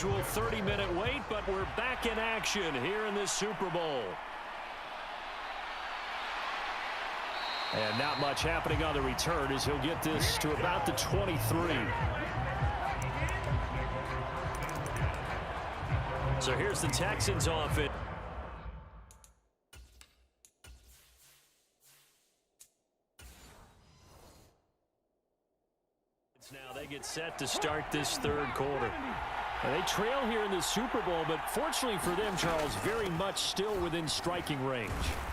usual 30-minute wait, but we're back in action here in this Super Bowl. And not much happening on the return as he'll get this to about the 23. So here's the Texans offense. Now they get set to start this third quarter. They trail here in the Super Bowl, but fortunately for them, Charles, very much still within striking range.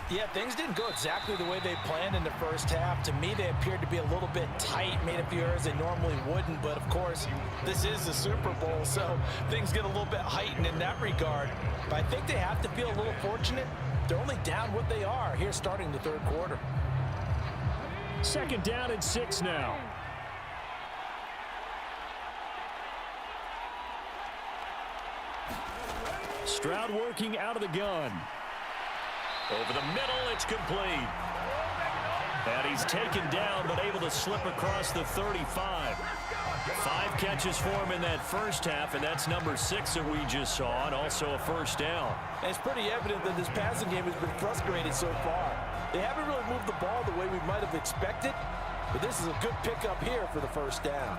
Yeah, things didn't go exactly the way they planned in the first half. To me, they appeared to be a little bit tight, made a few errors they normally wouldn't. But, of course, this is the Super Bowl, so things get a little bit heightened in that regard. But I think they have to feel a little fortunate. They're only down what they are here starting the third quarter. Second down and 6 now. Stroud working out of the gun. Over the middle, it's complete. And he's taken down, but able to slip across the 35. 5 catches for him in that first half, and that's number 6 that we just saw, and also a first down. And it's pretty evident that this passing game has been frustrated so far. They haven't really moved the ball the way we might have expected, but this is a good pickup here for the first down.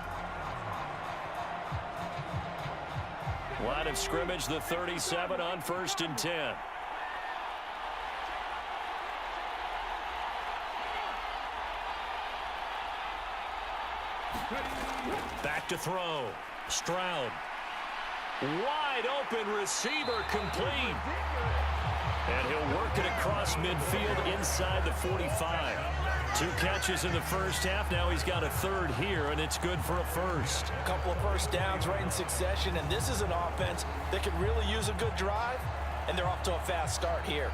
Line of scrimmage, the 37 on 1st and 10. Back to throw. Stroud. Wide open receiver complete. And he'll work it across midfield inside the 45. 2 catches in the first half. Now he's got a third here, and it's good for a first. A couple of first downs right in succession, and this is an offense that can really use a good drive, and they're off to a fast start here.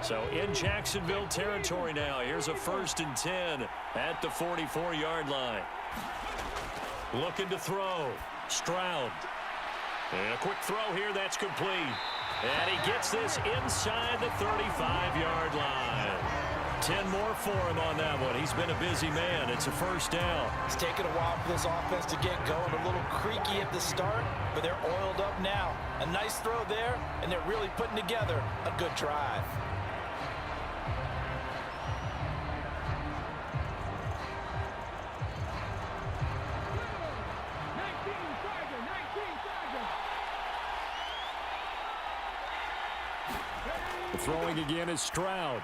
So in Jacksonville territory now. Here's a 1st and 10 at the 44-yard line. Looking to throw. Stroud. And a quick throw here. That's complete. And he gets this inside the 35-yard line. 10 more for him on that one. He's been a busy man. It's a first down. It's taken a while for this offense to get going. A little creaky at the start, but they're oiled up now. A nice throw there, and they're really putting together a good drive. Throwing again is Stroud.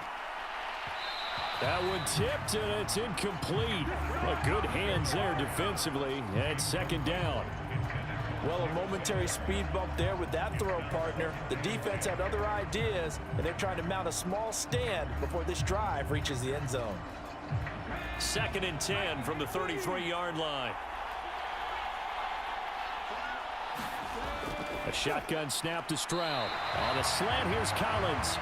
That one tipped, and it's incomplete. Well, good hands there defensively, and 2nd down. Well, a momentary speed bump there with that throw, partner. The defense had other ideas, and they're trying to mount a small stand before this drive reaches the end zone. 2nd and 10 from the 33-yard line. A shotgun snap to Stroud. On a slant, here's Collins.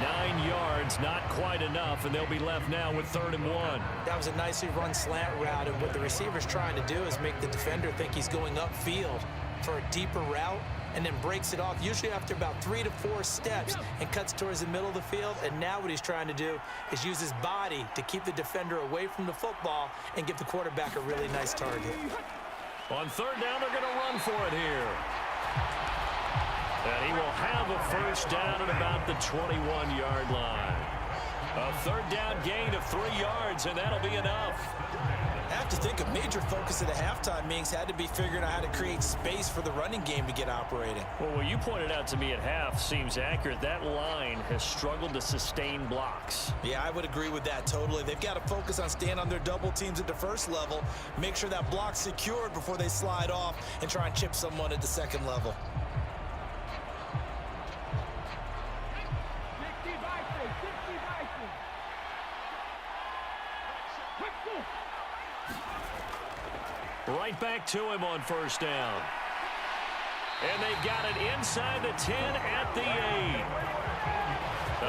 9 yards, not quite enough, and they'll be left now with 3rd and 1. That was a nicely run slant route, and what the receiver's trying to do is make the defender think he's going upfield for a deeper route, and then breaks it off, usually after about 3 to 4 steps, and cuts towards the middle of the field. And now what he's trying to do is use his body to keep the defender away from the football and give the quarterback a really nice target. On 3rd down, they're going to run for it here. And he will have a first down at about the 21-yard line. A 3rd down gain of 3 yards, and that'll be enough. I have to think a major focus of the halftime meetings had to be figuring out how to create space for the running game to get operating. Well, what you pointed out to me at half seems accurate. That line has struggled to sustain blocks. Yeah, I would agree with that totally. They've got to focus on staying on their double teams at the first level, make sure that block's secured before they slide off and try and chip someone at the second level. Right back to him on 1st down. And they've got it inside the 10 at the 8.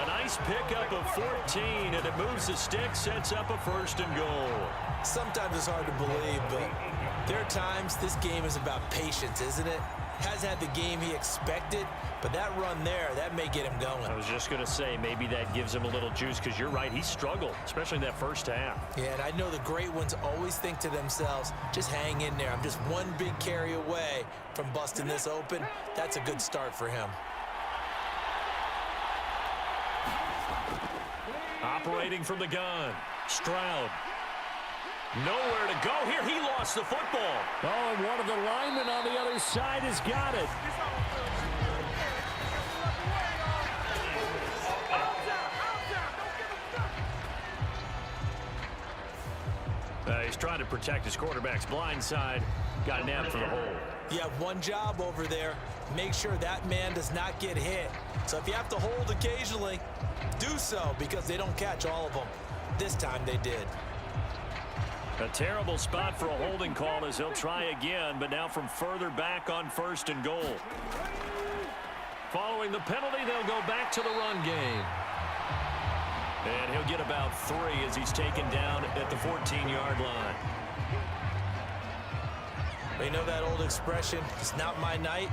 A nice pickup of 14, and it moves the stick, sets up a 1st and goal. Sometimes it's hard to believe, but there are times this game is about patience, isn't it? Has had the game he expected, but that run there, that may get him going. I was just going to say, maybe that gives him a little juice, because you're right, he struggled, especially in that first half. Yeah, and I know the great ones always think to themselves, just hang in there. I'm just one big carry away from busting this open. That's a good start for him. Operating from the gun, Stroud. Nowhere to go here. He lost the football. Oh, and one of the linemen on the other side has got it. He's trying to protect his quarterback's blind side. Got nabbed for the hole. You have one job over there. Make sure that man does not get hit. So if you have to hold occasionally, do so, because they don't catch all of them. This time they did. A terrible spot for a holding call as he'll try again, but now from further back on 1st and goal. Following the penalty, they'll go back to the run game. And he'll get about 3 as he's taken down at the 14-yard line. You know that old expression, it's not my night?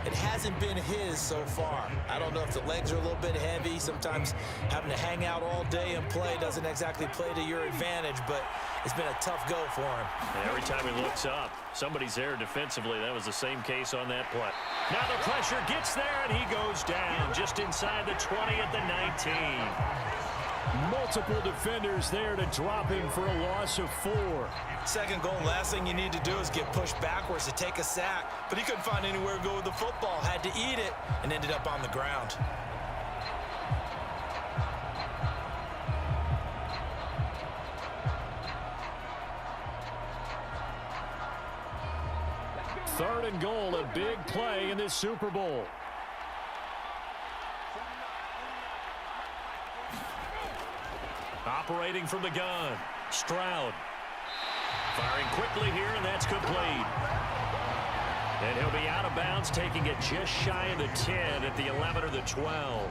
It hasn't been his so far. I don't know if the legs are a little bit heavy. Sometimes having to hang out all day and play doesn't exactly play to your advantage, but it's been a tough go for him. And every time he looks up, somebody's there defensively. That was the same case on that play. Now the pressure gets there, and he goes down just inside the 20 at the 19. Multiple defenders there to drop him for a loss of 4. Second goal, last thing you need to do is get pushed backwards to take a sack. But he couldn't find anywhere to go with the football. Had to eat it and ended up on the ground. Third and goal, a big play in this Super Bowl. Operating from the gun, Stroud. Firing quickly here, and that's complete. And he'll be out of bounds, taking it just shy of the 10 at the 11 or the 12.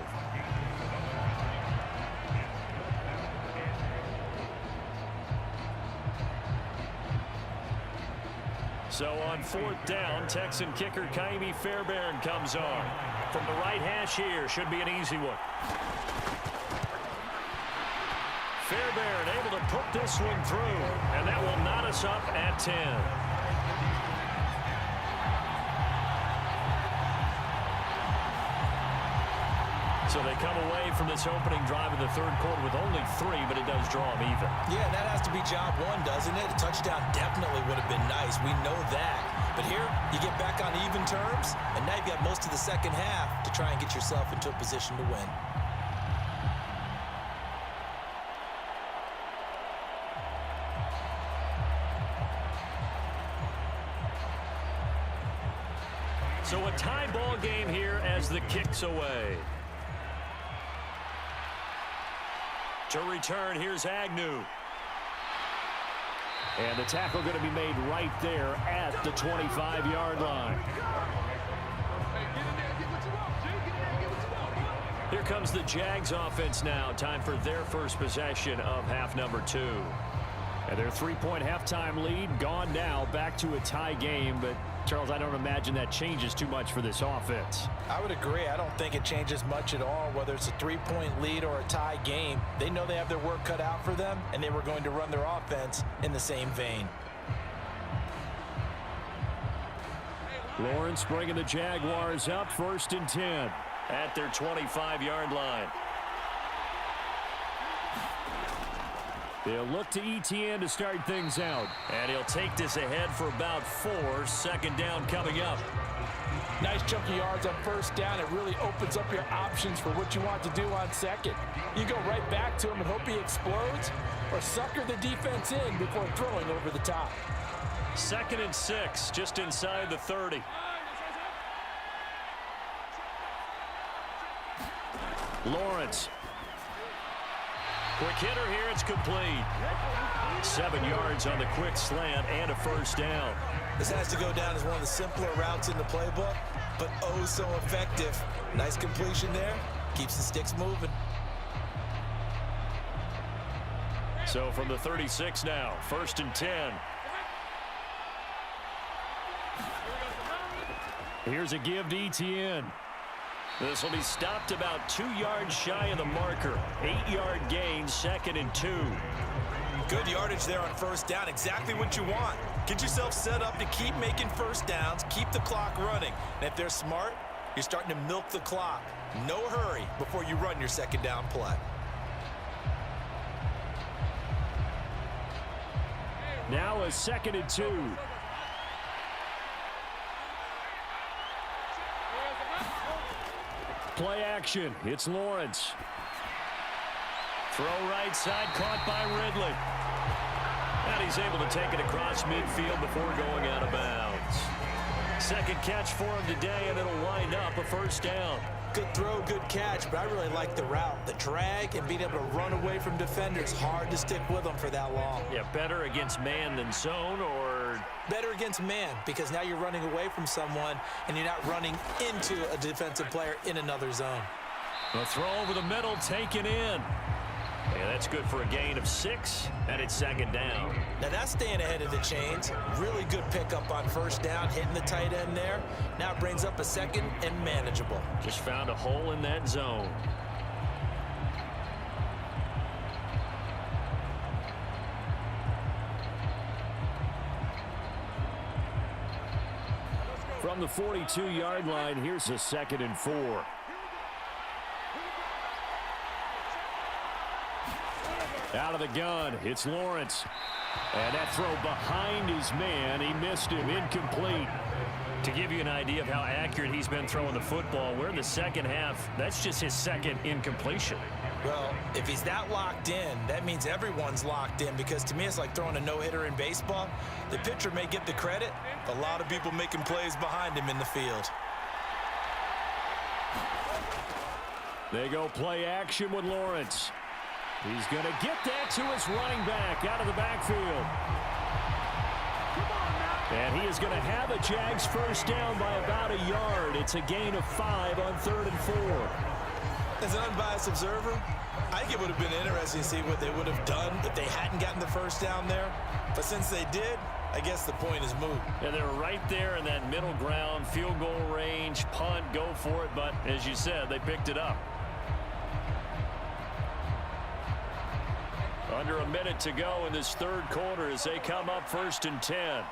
So on 4th down, Texan kicker Kaimi Fairbairn comes on. From the right hash here, should be an easy one. Fairbairn able to put this one through, and that will knot us up at 10. So they come away from this opening drive in the 3rd quarter with only 3, but it does draw them even. Yeah, that has to be job 1, doesn't it? A touchdown definitely would have been nice. We know that. But here, you get back on even terms, and now you've got most of the second half to try and get yourself into a position to win. So a tie ball game here as the kick's away. To return, here's Agnew. And the tackle going to be made right there at the 25-yard line. Here comes the Jags offense now. Time for their first possession of half number 2. And their 3-point halftime lead gone now, back to a tie game. But, Charles, I don't imagine that changes too much for this offense. I would agree. I don't think it changes much at all, whether it's a 3-point lead or a tie game. They know they have their work cut out for them, and they were going to run their offense in the same vein. Lawrence bringing the Jaguars up, 1st and 10. At their 25-yard line. They'll look to ETN to start things out. And he'll take this ahead for about 4. 2nd down coming up. Nice chunky yards on 1st down. It really opens up your options for what you want to do on 2nd. You go right back to him and hope he explodes, or sucker the defense in before throwing over the top. 2nd and 6, just inside the 30. Lawrence. Quick hitter here, it's complete. 7 yards on the quick slant and a 1st down. This has to go down as one of the simpler routes in the playbook, but oh so effective. Nice completion there. Keeps the sticks moving. So from the 36 now, 1st and 10. Here's a give to ETN. This will be stopped about 2 yards shy of the marker. 8-yard gain, 2nd and 2. Good yardage there on first down. Exactly what you want. Get yourself set up to keep making first downs, keep the clock running. And if they're smart, you're starting to milk the clock. No hurry before you run your second down play. Now a 2nd and 2. Play action. It's Lawrence. Throw right side, caught by Ridley. And he's able to take it across midfield before going out of bounds. Second catch for him today, and it'll wind up a first down. Good throw, good catch, but I really like the route. The drag and being able to run away from defenders. Hard to stick with them for that long. Yeah, better against man than zone, or better against man, because now you're running away from someone and you're not running into a defensive player in another zone. A throw over the middle, taken in. Yeah, that's good for a gain of 6, and it's 2nd down. Now that's staying ahead of the chains. Really good pickup on first down, hitting the tight end there. Now it brings up a 2nd and manageable. Just found a hole in that zone. From the 42-yard line, here's a 2nd and 4. Out of the gun, it's Lawrence. And that throw behind his man, he missed him, incomplete. To give you an idea of how accurate he's been throwing the football, we're in the second half. That's just his 2nd incompletion. Well, if he's that locked in, that means everyone's locked in, because to me it's like throwing a no-hitter in baseball. The pitcher may get the credit, but a lot of people making plays behind him in the field. They go play action with Lawrence. He's going to get that to his running back out of the backfield. And he is going to have a Jags first down by about a yard. It's a gain of 5 on 3rd and 4. As an unbiased observer, I think it would have been interesting to see what they would have done if they hadn't gotten the first down there. But since they did, I guess the point is moot. Yeah, they're right there in that middle ground, field goal range, punt, go for it. But as you said, they picked it up. Under a minute to go in this 3rd quarter as they come up 1st and 10.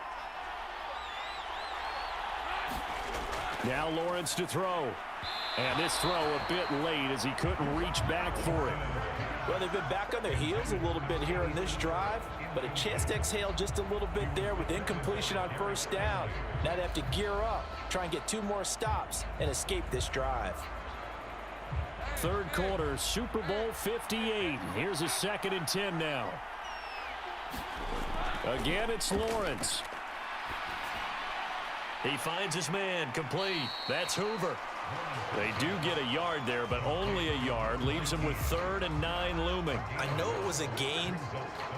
Now Lawrence to throw. And this throw a bit late as he couldn't reach back for it. Well, they've been back on their heels a little bit here in this drive, but a chance to exhale just a little bit there with incompletion on first down. Now they have to gear up, try and get 2 more stops, and escape this drive. 3rd quarter, Super Bowl 58. Here's a 2nd and 10 now. Again, it's Lawrence. He finds his man, complete. That's Hoover. They do get a yard there, but only a yard. Leaves him with 3rd and 9 looming. I know it was a gain,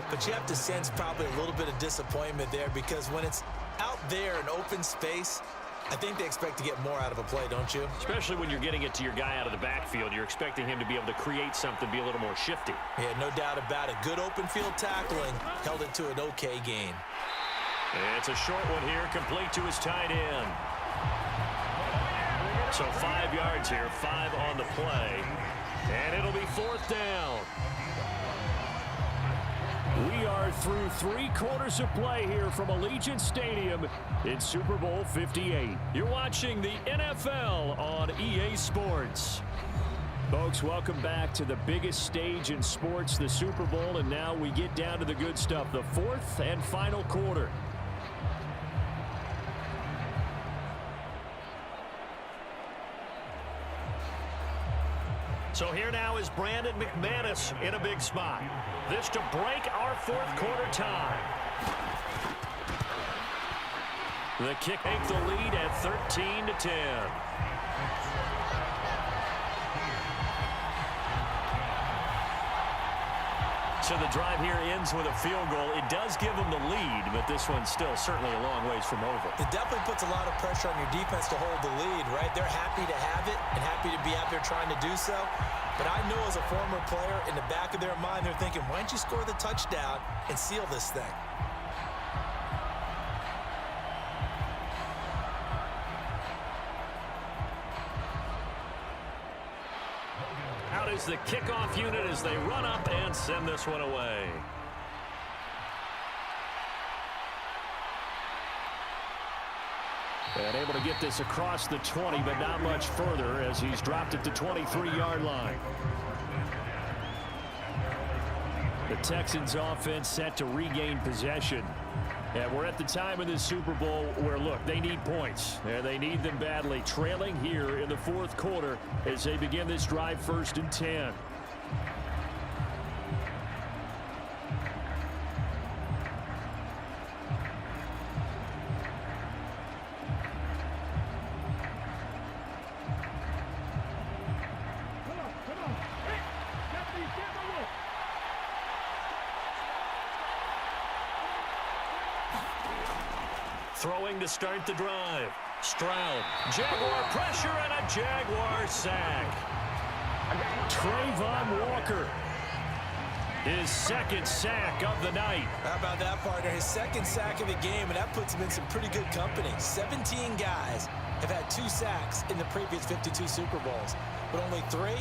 but you have to sense probably a little bit of disappointment there, because when it's out there in open space, I think they expect to get more out of a play, don't you? Especially when you're getting it to your guy out of the backfield. You're expecting him to be able to create something, be a little more shifty. Yeah, no doubt about it. Good open field tackling. Held it to an okay gain. It's a short one here, complete to his tight end. So 5 yards here, 5 on the play. And it'll be 4th down. We are through 3 quarters of play here from Allegiant Stadium in Super Bowl 58. You're watching the NFL on EA Sports. Folks, welcome back to the biggest stage in sports, the Super Bowl, and now we get down to the good stuff, the 4th and final quarter. So here now is Brandon McManus in a big spot. This to break our 4th quarter tie. The kick take the lead at 13-10. So the drive here ends with a field goal. It does give them the lead, but this one's still certainly a long ways from over. It definitely puts a lot of pressure on your defense to hold the lead, right? They're happy to have it and happy to be out there trying to do so. But I know as a former player, in the back of their mind, they're thinking, why don't you score the touchdown and seal this thing? out as the kickoff unit as they run up and send this one away. And able to get this across the 20, but not much further as he's dropped at the 23-yard line. The Texans offense set to regain possession. And we're at the time of the Super Bowl where, look, they need points. And they need them badly. Trailing here in the fourth quarter as they begin this drive 1st and 10. Throwing to start the drive. Stroud. Jaguar pressure and a Jaguar sack. Trayvon Walker. His second sack of the night. How about that, partner? His second sack of the game, and that puts him in some pretty good company. 17 guys have had 2 sacks in the previous 52 Super Bowls, but only 3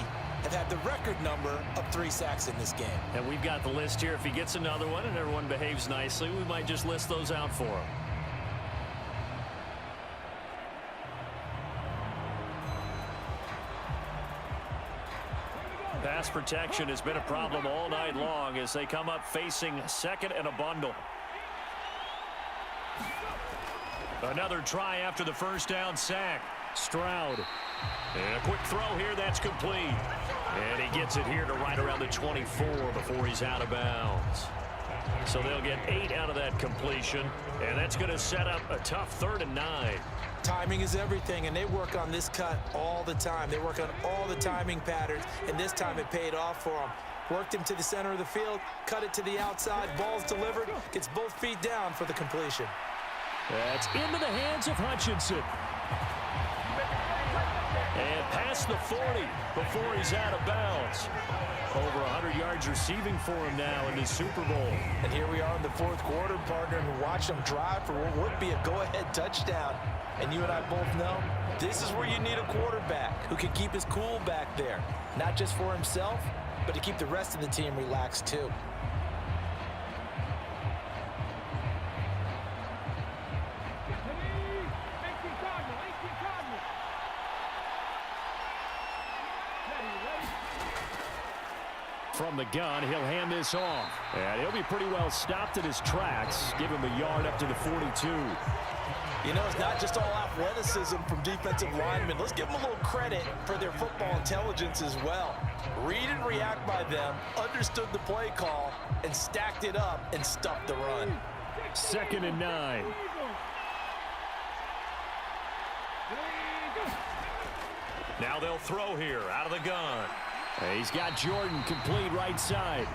have had the record number of 3 sacks in this game. And we've got the list here. If he gets another one and everyone behaves nicely, we might just list those out for him. Pass protection has been a problem all night long as they come up facing second and a bundle. Another try after the first down sack. Stroud. And a quick throw here, that's complete. And he gets it here to right around the 24 before he's out of bounds. So they'll get 8 out of that completion, and that's going to set up a tough 3rd and 9. Timing is everything, and they work on this cut all the time. They work on all the timing patterns, and this time it paid off for them. Worked him to the center of the field, cut it to the outside, ball's delivered, gets both feet down for the completion. That's into the hands of Hutchinson. And past the 40 before he's out of bounds. Over 100 yards receiving for him now in the Super Bowl. And here we are in the fourth quarter, partner, and watch them drive for what would be a go-ahead touchdown. And you and I both know this is where you need a quarterback who can keep his cool back there. Not just for himself, but to keep the rest of the team relaxed too. From the gun, he'll hand this off. And he'll be pretty well stopped in his tracks. Give him a yard up to the 42. You know, it's not just all athleticism from defensive linemen. Let's give them a little credit for their football intelligence as well. Read and react by them, understood the play call, and stacked it up and stuffed the run. 2nd and 9. Now they'll throw here out of the gun. He's got Jordan complete right side.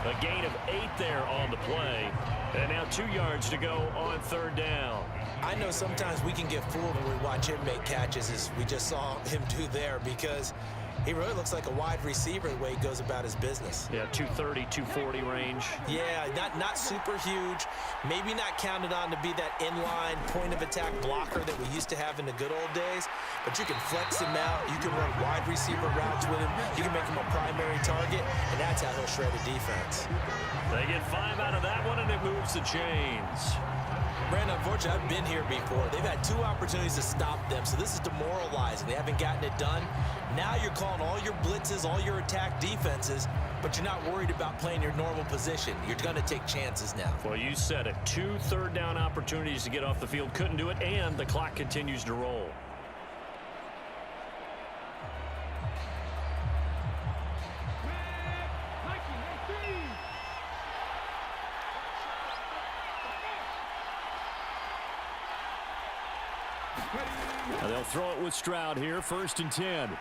A gain of 8 there on the play. And now 2 yards to go on 3rd down. I know sometimes we can get fooled when we watch him make catches, as we just saw him do there, because he really looks like a wide receiver the way he goes about his business. Yeah, 230, 240 range. Yeah, not super huge. Maybe not counted on to be that inline point-of-attack blocker that we used to have in the good old days, but you can flex him out. You can run wide receiver routes with him. You can make him a primary target, and that's how he'll shred a defense. They get 5 out of that one, and it moves the chains. Brandon, unfortunately, I've been here before. They've had 2 opportunities to stop them, so this is demoralizing. They haven't gotten it done. Now you're calling all your blitzes, all your attack defenses, but you're not worried about playing your normal position. You're going to take chances now. Well, you said it. 2 3rd down opportunities to get off the field. Couldn't do it, and the clock continues to roll. Now they'll throw it with Stroud here, 1st and 10.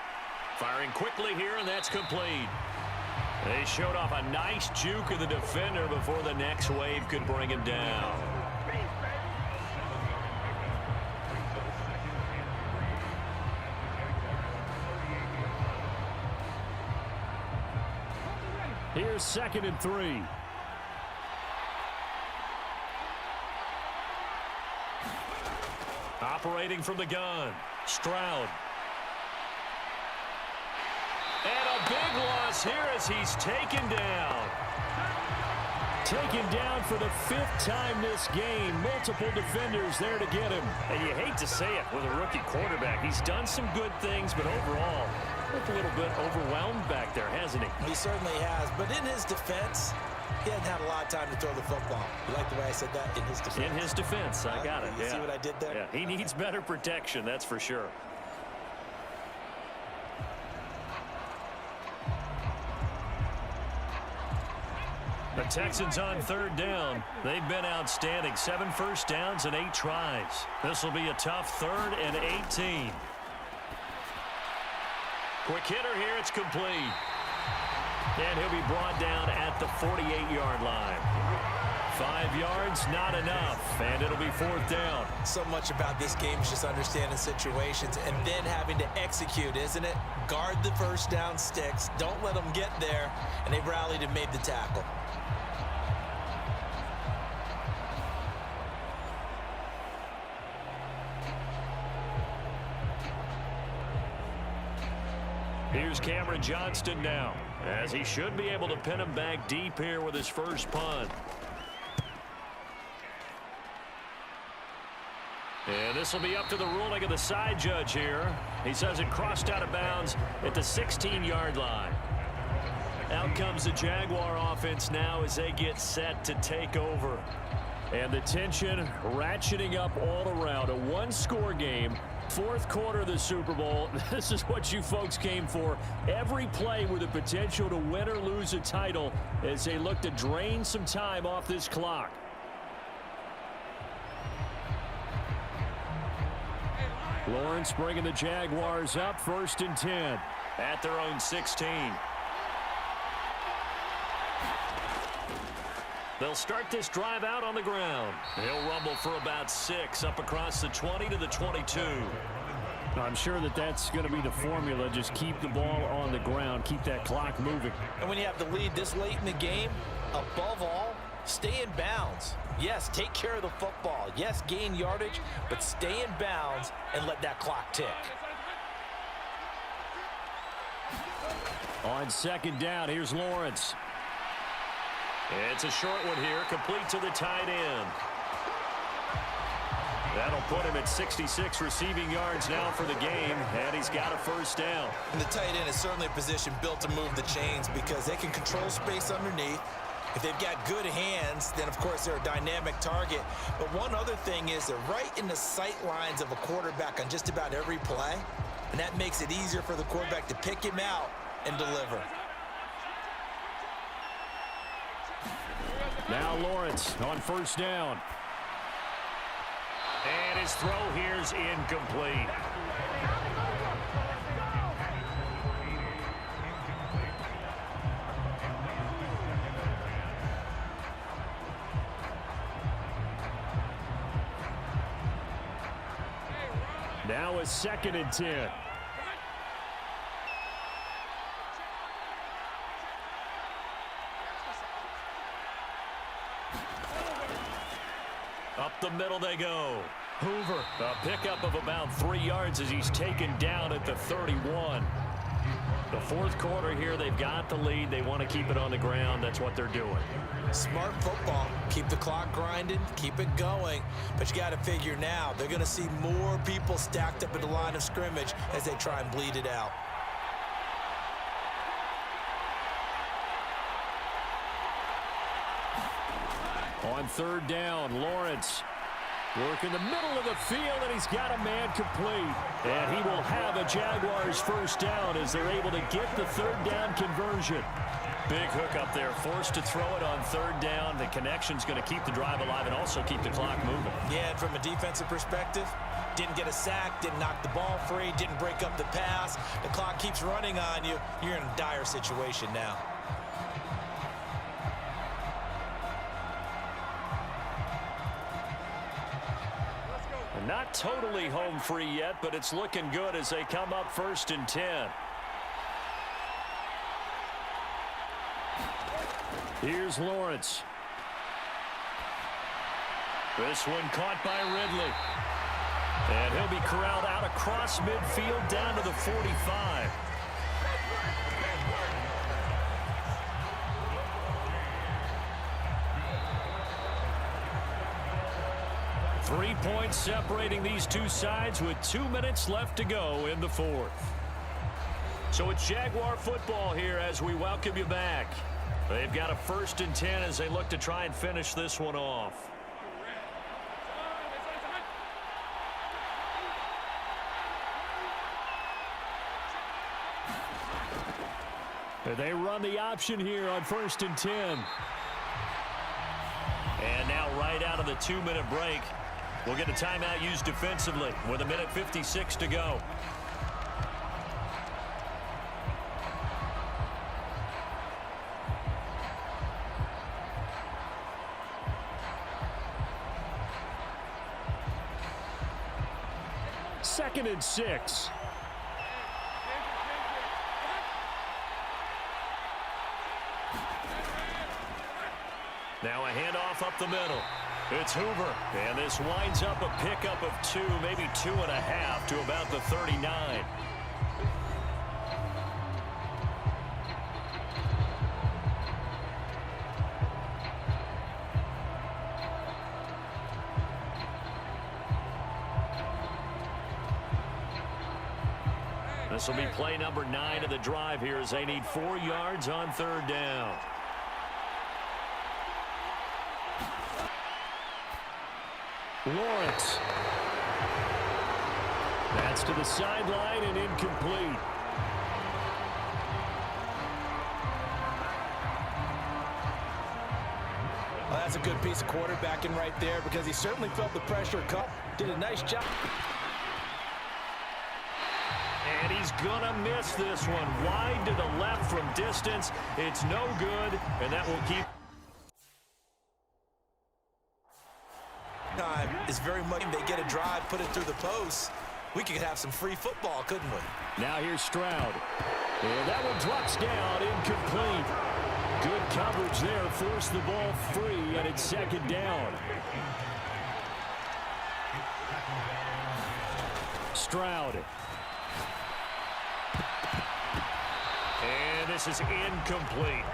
Firing quickly here, and that's complete. They showed off a nice juke of the defender before the next wave could bring him down. Here's 2nd and 3. Operating from the gun, Stroud. And a big loss here as he's taken down. Taken down for the 5th time this game. Multiple defenders there to get him. And you hate to say it with a rookie quarterback. He's done some good things, but overall, looked a little bit overwhelmed back there, hasn't he? He certainly has. But in his defense, he hasn't had a lot of time to throw the football. You like the way I said that? In his defense. In his defense. I got it. You see what I did there? Yeah, he needs better protection, that's for sure. The Texans on 3rd down. They've been outstanding. 7 first downs and 8 tries. This will be a tough 3rd and 18. Quick hitter here. It's complete. And he'll be brought down at the 48-yard line. 5 yards, not enough. And it'll be 4th down. So much about this game is just understanding situations and then having to execute, isn't it? Guard the first down sticks. Don't let them get there. And they rallied and made the tackle. Here's Cameron Johnston now, as he should be able to pin him back deep here with his first punt. And this will be up to the ruling of the side judge here. He says it crossed out of bounds at the 16-yard line. Out comes the Jaguar offense now as they get set to take over. And the tension ratcheting up all around. A one-score game. 4th quarter of the Super Bowl. This is what you folks came for. Every play with the potential to win or lose a title as they look to drain some time off this clock. Lawrence bringing the Jaguars up 1st and 10. At their own 16. They'll start this drive out on the ground. He'll rumble for about 6 up across the 20 to the 22. I'm sure that that's going to be the formula. Just keep the ball on the ground. Keep that clock moving. And when you have the lead this late in the game, above all, stay in bounds. Yes, take care of the football. Yes, gain yardage, but stay in bounds and let that clock tick. On 2nd down, here's Lawrence. It's a short one here, complete to the tight end. That'll put him at 66 receiving yards now for the game, and he's got a first down. And the tight end is certainly a position built to move the chains because they can control space underneath. If they've got good hands, then of course they're a dynamic target. But one other thing is they're right in the sight lines of a quarterback on just about every play, and that makes it easier for the quarterback to pick him out and deliver. Now Lawrence on 1st down. And his throw here's incomplete. Now a 2nd and 10. Up the middle they go. Hoover, a pickup of about 3 yards as he's taken down at the 31. The 4th quarter here, they've got the lead. They want to keep it on the ground. That's what they're doing. Smart football. Keep the clock grinding. Keep it going. But you got to figure now, they're going to see more people stacked up at the line of scrimmage as they try and bleed it out. On 3rd down, Lawrence work in the middle of the field, and he's got a man complete. And he will have a Jaguars first down as they're able to get the 3rd down conversion. Big hook up there, forced to throw it on 3rd down. The connection's going to keep the drive alive and also keep the clock moving. Yeah, and from a defensive perspective, didn't get a sack, didn't knock the ball free, didn't break up the pass. The clock keeps running on you. You're in a dire situation now. Not totally home free yet, but it's looking good as they come up 1st and 10. Here's Lawrence. This one caught by Ridley. And he'll be corralled out across midfield down to the 45. 3 points separating these two sides with 2 minutes left to go in the fourth. So it's Jaguar football here as we welcome you back. They've got a 1st and 10 as they look to try and finish this one off. They run the option here on 1st and 10. And now right out of the 2-minute break, we'll get a timeout used defensively with 1:56 to go. Second and 6. Now a handoff up the middle. It's Hoover, and this winds up a pickup of 2, maybe 2.5 to about the 39. This will be play number 9 of the drive here as they need 4 yards on 3rd down. Lawrence. That's to the sideline and incomplete. Well, that's a good piece of quarterbacking right there because he certainly felt the pressure. Did a nice job. And he's going to miss this one. Wide to the left from distance. It's no good, and that will keep. Time is very much they get a drive, put it through the post. We could have some free football, couldn't we? Now here's Stroud. And that one drops down, incomplete. Good coverage there, forced the ball free, and it's 2nd down. Stroud. And this is incomplete.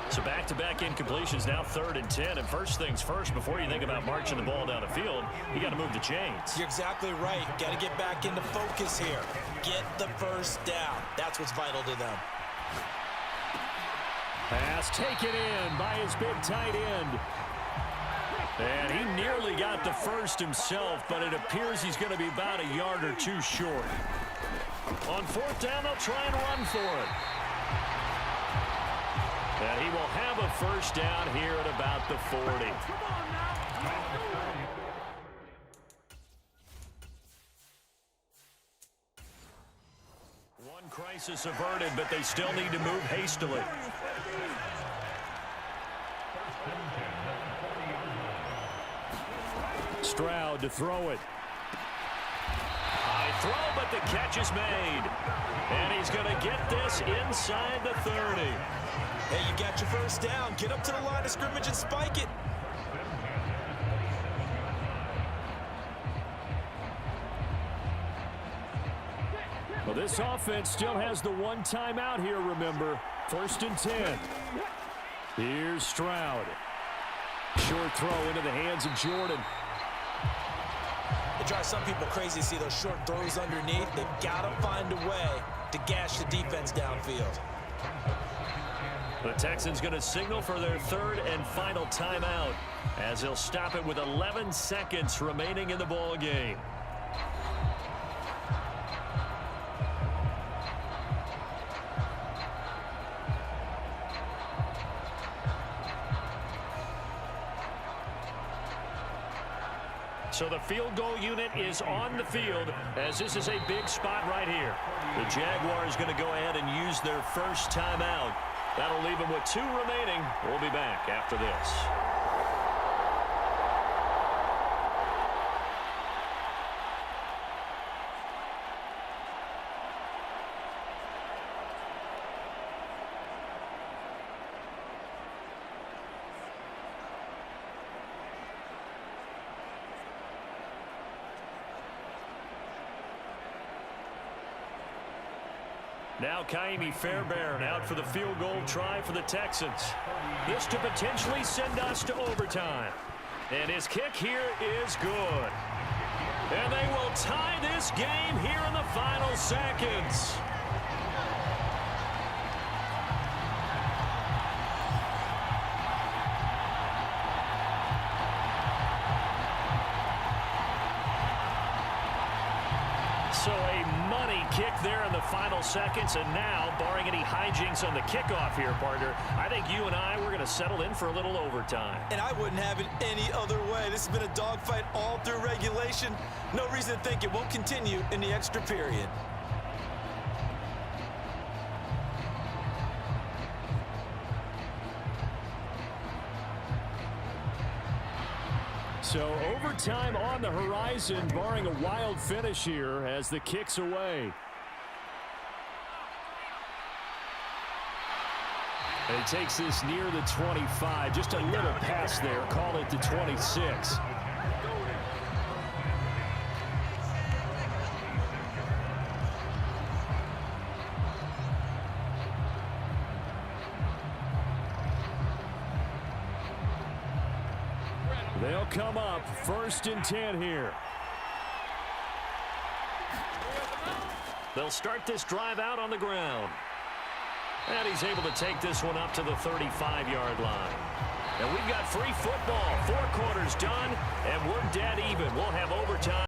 So back-to-back incompletions, now 3rd and 10. And first things first, before you think about marching the ball down the field, you got to move the chains. You're exactly right. Got to get back into focus here. Get the first down. That's what's vital to them. Pass taken in by his big tight end. And he nearly got the first himself, but it appears he's going to be about a yard or 2 short. On 4th down, they'll try and run for it. And he will have a first down here at about the 40. One crisis averted, but they still need to move hastily. Stroud to throw it. High throw, but the catch is made. And he's going to get this inside the 30. Hey, you got your first down. Get up to the line of scrimmage and spike it. Well, this offense still has the 1 timeout here, remember. 1st and 10. Here's Stroud. Short throw into the hands of Jordan. It drives some people crazy to see those short throws underneath. They've got to find a way to gash the defense downfield. The Texans going to signal for their 3rd and final timeout as they'll stop it with 11 seconds remaining in the ball game. So the field goal unit is on the field as this is a big spot right here. The Jaguars going to go ahead and use their first timeout. That'll leave them with 2 remaining. We'll be back after this. Now Kaimi Fairbairn out for the field goal try for the Texans. This to potentially send us to overtime. And his kick here is good. And they will tie this game here in the final seconds. So a money kick there in the final seconds, and now, barring any hijinks on the kickoff here, partner, I think you and I, we're going to settle in for a little overtime. And I wouldn't have it any other way. This has been a dogfight all through regulation. No reason to think it won't continue in the extra period. So overtime on the horizon, barring a wild finish here as the kick's away. And he takes this near the 25. Just a little pass there. Call it the 26. They'll come up 1st and 10 here. They'll start this drive out on the ground. And he's able to take this one up to the 35-yard line. And we've got free football. 4 quarters done, and we're dead even. We'll have overtime